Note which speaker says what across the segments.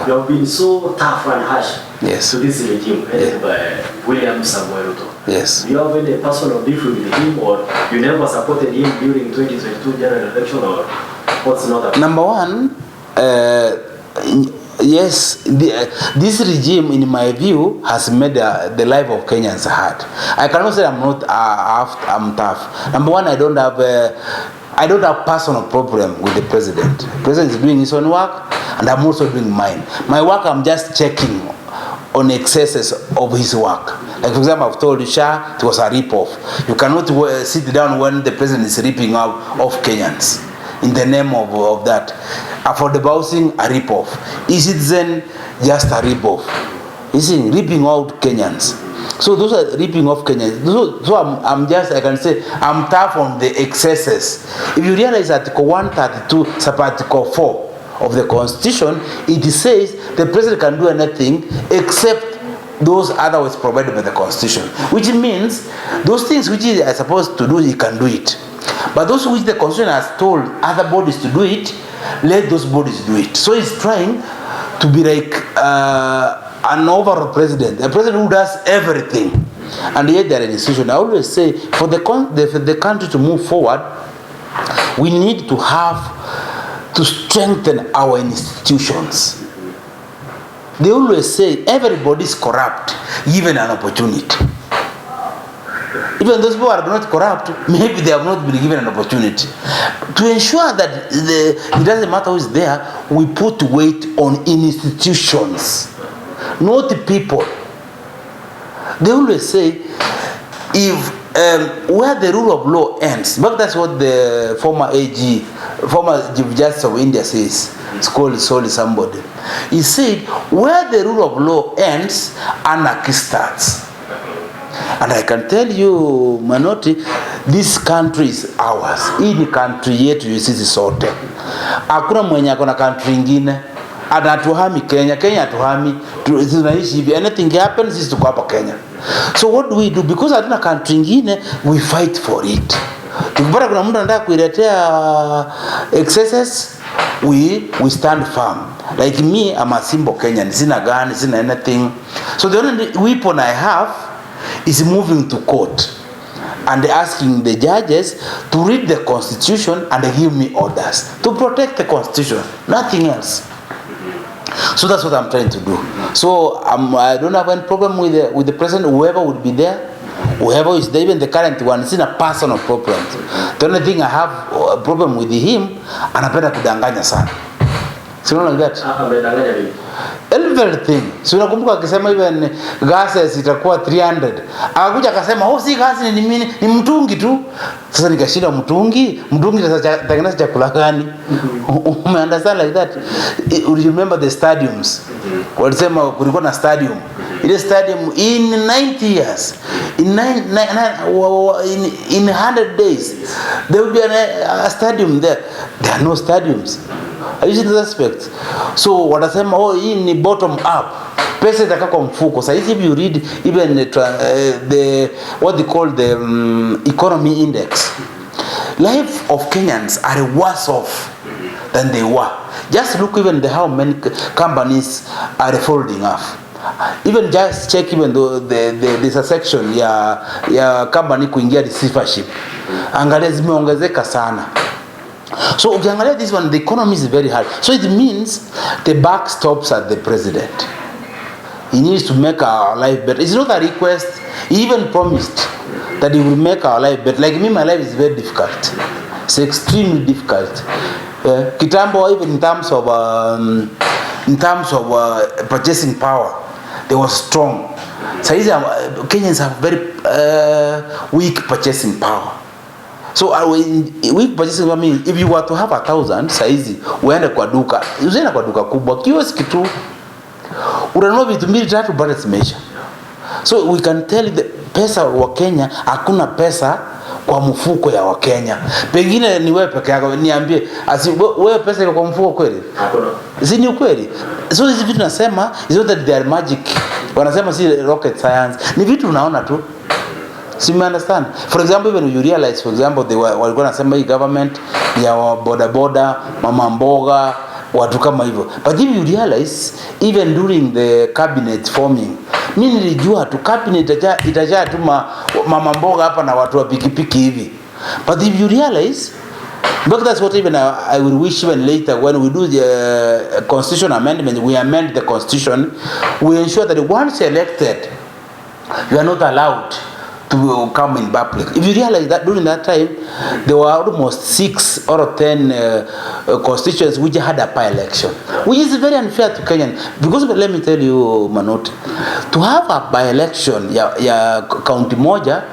Speaker 1: You have been so tough and harsh to this regime headed by William Ruto.
Speaker 2: Yes.
Speaker 1: Do you have any personal beef with him, or you never supported him during 2022 general election, or what's not happening?
Speaker 2: Number one, yes, this regime, in my view, has made the life of Kenyans hard. I cannot say I'm not I'm tough. Number one, I don't have personal problem with the president. The president is doing his own work, and I'm also doing mine. My work, I'm just checking on excesses of his work. Like, for example, I've told you, it was a rip-off. You cannot sit down when the president is ripping off Kenyans in the name of that. Affordable housing, a rip-off. E-Citizen, just a rip-off. You see, ripping out Kenyans. So those are ripping off Kenyans. So I can say, I'm tough on the excesses. If you realize Article 132, sub-Article 4 of the Constitution, it says the president can do anything except those otherwise provided by the Constitution. Which means, those things which he is supposed to do, he can do it. But those which the Constitution has told other bodies to do it, let those bodies do it. So he's trying to be like an overall president, a president who does everything, and yet they're an institution. I always say, for the country to move forward, we need to strengthen our institutions. They always say everybody is corrupt, given an opportunity. Even those people are not corrupt, maybe they have not been given an opportunity. To ensure that it doesn't matter who is there, we put weight on institutions, not the people. They always say, if where the rule of law ends, but that's what the former Chief Justice of India says. It's called Soli somebody. He said, where the rule of law ends, anarchy starts. And I can tell you, Manoti, this country is ours. Hii ni country yetu sisi sote. Hakuna mwenye akona country ingine. Anatuhami Kenya, Kenya atuhami. Tunaishi hivi. Anything happens, sisi tuko hapa Kenya. So what do we do? Because hatuna country ingine, we fight for it. Tukipata kuna mtu anataka kuiletea excesses, we stand firm. Like me, I'm a simple Kenyan. Sina gun, sina anything. So the only weapon I have is moving to court and asking the judges to read the Constitution and give me orders to protect the Constitution, nothing else. So that's what I'm trying to do. So I don't have any problem with the president, whoever would be there, whoever is there, even the current one. It's in a personal problem. The only thing I have a problem with him, anapenda kudanganya sana. So like that. Everything. So nakumbuka akisema even gases itakuwa 300. Akakuja akasema, "Oh, si gas ni mtungi tu." Sasa nikashinda mtungi sasa tengeneza chakula gani? Understand like that? You remember the stadiums. Walisema kulikuwa na stadium. Ile stadium in 90 years, in 100 days, there will be a stadium there. There are no stadiums. Are you seeing the aspect? So wanasema, oh, hii ni bottom up. Pesa itakaa kwa mfuko. So if you read even the what they call the economy index, life of Kenyans are worse off than they were. Just look even how many companies are folding off. Even just check even though there's a section ya company kuingia receivership. Angalia zimeongezeka sana. So ukiangalia this one, the economy is very hard. So it means the buck stops at the president. He needs to make our life better. It's not a request. He even promised that he will make our life better. Like me, my life is very difficult. It's extremely difficult. Kitambo, even in terms of purchasing power, they were strong. So Kenyans have very weak purchasing power. So weak purchasing power means if you were to have 1,000 saizi uende kwa duka, usiende kwa duka kubwa, kioski tu unanunua vitu 2-3 baada zimeisha. So we can tell the pesa wa Kenya, hakuna pesa kwa mfuko ya wa Kenya. Pengine ni wewe peke yako, niambie, wewe pesa iko kwa mfuko kweli? Hakuna. Si ni ukweli? So hizi vitu nasema is not that they are magic. Wanasema si rocket science. Ni vitu unaona tu. So you understand? For example, when you realize, for example, walikuwa nasema hii government ya boda mama mboga, watu kama hivyo. But if you realize even during the cabinet forming, mimi nilijua tu cabinet itajaa tu mama mboga hapa na watu wa pikipiki hivi. But if you realize, but that's what even I will wish even later when we do the constitution amendment, we amend the constitution, we ensure that once elected, you are not allowed to come in public. If you realize that during that time, there were almost 6 or 10 constituents which had a by-election, which is very unfair to Kenyan. Because let me tell you, Manoti, to have a by-election, ya county moja,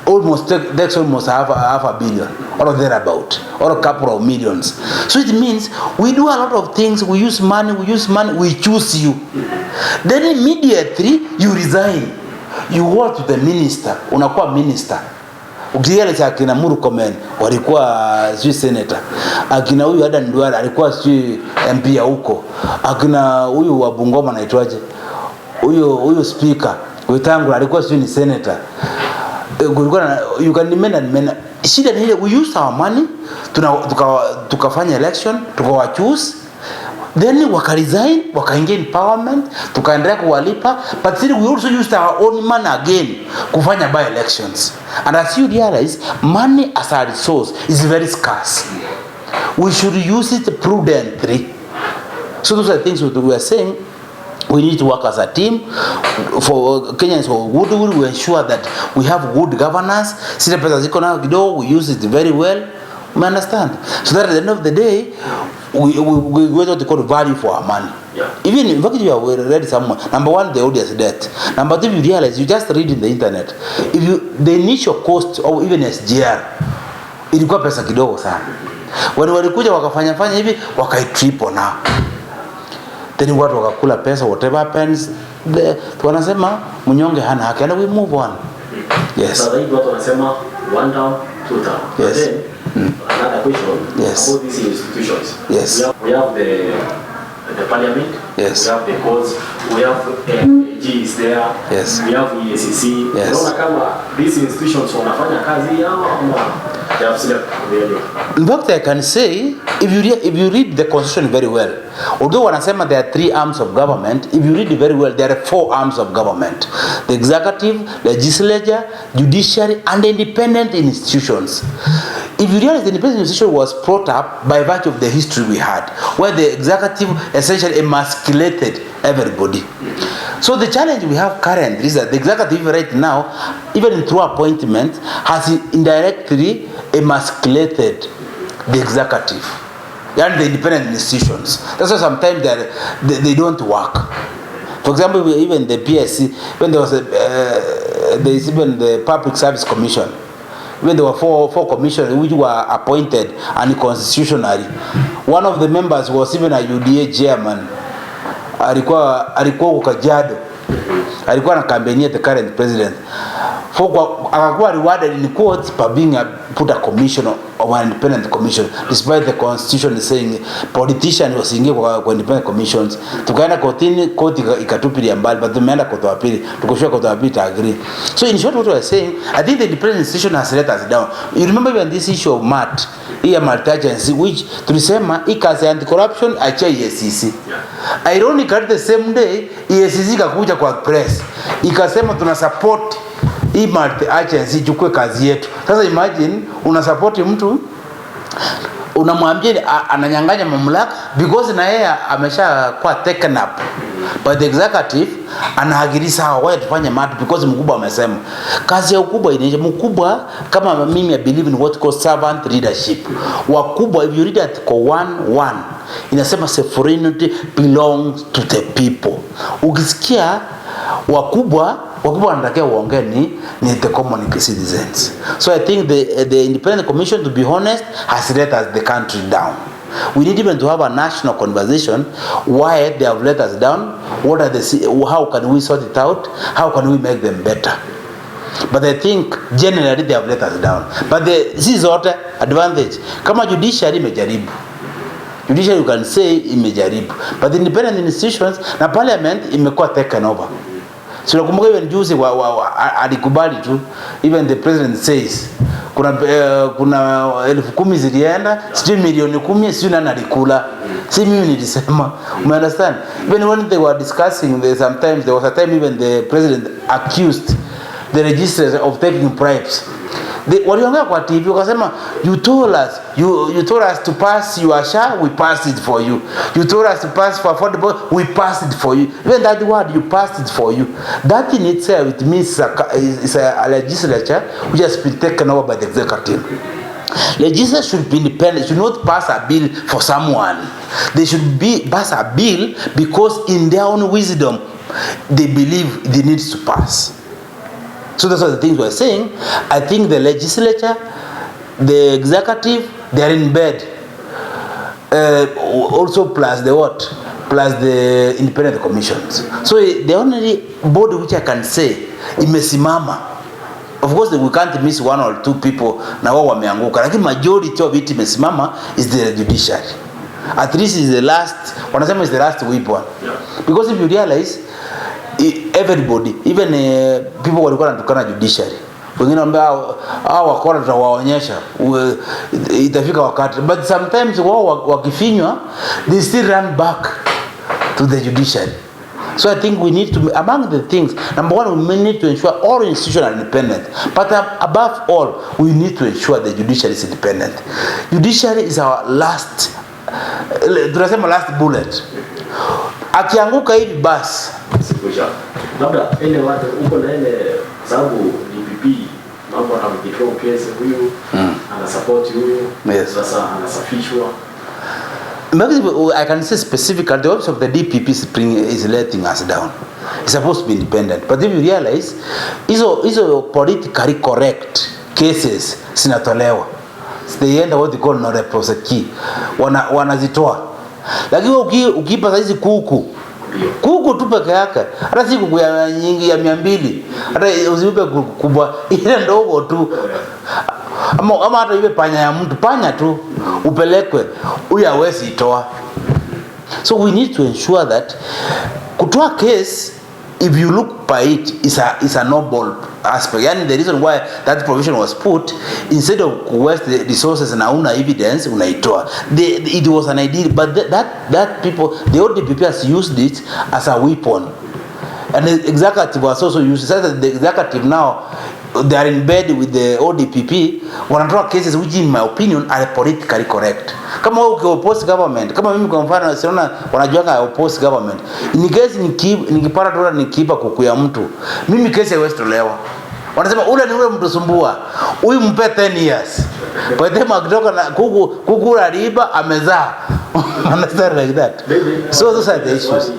Speaker 2: almost takes almost half a billion or thereabout, or a couple of millions. So it means we do a lot of things, we use money, we choose you. Then immediately you resign. You go to the minister, unakuwa minister. Ukieleza akina Murkomen walikuwa sio senator. Akina huyu Adan Duale alikuwa sio MP ya huko. Akina huyu wa Bungoma anaitwaje? Huyu speaker Wetangula alikuwa sio ni senator. Kulikuwa you can remember shida ni ile we use our money tukafanya election, choose. Then wakaresign, wakaingia in parliament, tukaendelea kuwalipa, but still we also used our own money again kufanya by elections. And as you realize, money as a resource is very scarce. We should use it prudently. So those are the things we are saying. We need to work as a team for Kenyans who would ensure that we have good governance. Sile pesa ziko na kidogo, we use it very well. You understand? So that at the end of the day, we get what they call value for our money.
Speaker 1: Yeah.
Speaker 2: Even in fact, you have read somewhere. Number one, the audience debt. Number two, you realize you just read in the internet. If you the initial cost or even SGR, ilikuwa pesa kidogo sana. When walikuja wakafanya hivi, triple now. Then watu wakakula pesa, whatever happens, wanasema mnyonge hana haki, and we move on. Yes.
Speaker 1: So watu wanasema one down, two down.
Speaker 2: Yes.
Speaker 1: Another question.
Speaker 2: Yes.
Speaker 1: About these institutions.
Speaker 2: Yes.
Speaker 1: We have the parliament.
Speaker 2: Yes.
Speaker 1: We have the courts. We have AG is there.
Speaker 2: Yes.
Speaker 1: We have EACC.
Speaker 2: Yes.
Speaker 1: Unaona kama these institutions wanafanya kazi yao ama they have slept really?
Speaker 2: In fact, I can say if you read the constitution very well, although wanasema there are 3 arms of government, if you read it very well, there are 4 arms of government: the executive, legislature, judiciary, and independent institutions. If you realize the independent institution was brought up by virtue of the history we had, where the executive essentially emasculated everybody. So the challenge we have currently is that the executive right now, even through appointment, has indirectly emasculated the executive and the independent institutions. That's why sometimes they don't work. For example, even the PSC, when there was even the Public Service Commission, when there were four commissioners which were appointed unconstitutionally, one of the members was even a UDA chairman. Alikuwa Kajiado, alikuwa na campaign the current president. Akakuwa rewarded in court for being put a commission of an independent commission, despite the constitution saying politician was ingia kwa independent commissions. Tukaenda kotini, koti ikatupilia mbali, but tumeenda koti ya pili, tukoshoka koti ya pili to agree. So in short, what we are saying, I think the independent institution has let us down. You remember when this issue of MAT, here multi-agency, which tulisema ikazi anti-corruption acha EACC. Ironically, the same day EACC ikakuja kwa press ikasema tuna support hii multi-agency chukue kazi yetu. Sasa imagine una support mtu, unamwambia ananyang'anya mamlaka because na yeye amesha kwa taken up by the executive, anaagiri sawa wewe tufanye MAT because mkubwa amesema. Kazi ya ukubwa inaje? Mkubwa kama mimi I believe in what called servant leadership. Wakubwa, if you read article 1:1 inasema sovereignty belongs to the people. Ukisikia wakubwa wanatakiwa uongee ni the common citizens. So I think the independent commission, to be honest, has let us the country down. We need even to have a national conversation why they have let us down, how can we sort it out, how can we make them better. But I think generally they have let us down. But this is what advantage. Kama judiciary imejaribu. Judiciary you can say imejaribu. But the independent institutions na parliament imekuwa taken over. So nakumbuka even juzi alikubali tu, even the president says kuna 10,000 zilienda, sijui milioni 10, sijui nani alikula. Si mimi nilisema. You understand? Even when they were discussing, there was a time even the president accused the legislators of taking bribes. Waliongea kwa TV wakasema, you told us to pass your SHA, we passed it for you. You told us to pass for affordable, we passed it for you. Even that word, you passed it for you. That in itself, it means it's a legislature which has been taken over by the executive. Legislators should be independent, should not pass a bill for someone. They should pass a bill because in their own wisdom, they believe they need to pass. So that's what the things we're saying. I think the legislature, the executive, they're in bed. Also plus the what? Plus the independent commissions. So the only body which I can say, imesimama. Of course we can't miss one or two people na wao wameanguka. Lakini majority of it imesimama is the judiciary. At least is the last, wanasema is the last weapon. Because if you realize, everybody, even people walikuwa wanatukana judiciary. Wengine ambao hao wakora tutawaonyesha itafika wakati, but sometimes wao wakifinywa they still run back to the judiciary. So I think we need to, among the things, number one, we need to ensure all institutions are independent, but above all, we need to ensure the judiciary is independent. Judiciary is our last, tunasema last bullet. Akianguka hivi basi
Speaker 1: labda ile watu uko na ile sababu DPP mambo anamjitoa kesi huyu ana support huyu sasa anasafishwa.
Speaker 2: I can say specifically the office of the DPP is letting us down. It's supposed to be independent, but if you realize hizo politically correct cases sinatolewa, they end what they call no reprosecute, wanazitoa. Lakini ukipa saizi kuku tu peke yake, hata si kuku ya nyingi ya 200, hata usipe kubwa ile ndogo tu, ama hata iwe panya ya mtu, panya tu upelekwe, huyu hawezi itoa. So we need to ensure that kutoa case, if you look by it, is a noble aspect. Yani the reason why that provision was put, instead of waste the resources na una evidence unaitoa, it was an idea, but that people, the old DPP has used it as a weapon, and the executive was also used. So that the executive now, they are in bed with the ODPP, wanatoa cases which in my opinion are politically correct. Kama wewe ukiopose government, kama mimi kwa mfano siona wanajuanga oppose government, in case nikipata dola nikiiba kuku ya mtu, mimi kesi haiwezi tolewa. Wanasema ule ni ule mtu sumbua, huyu mpe 10 years. By the time akitoka na kuku aliiba amezaa. Understand like that. So those are the issues.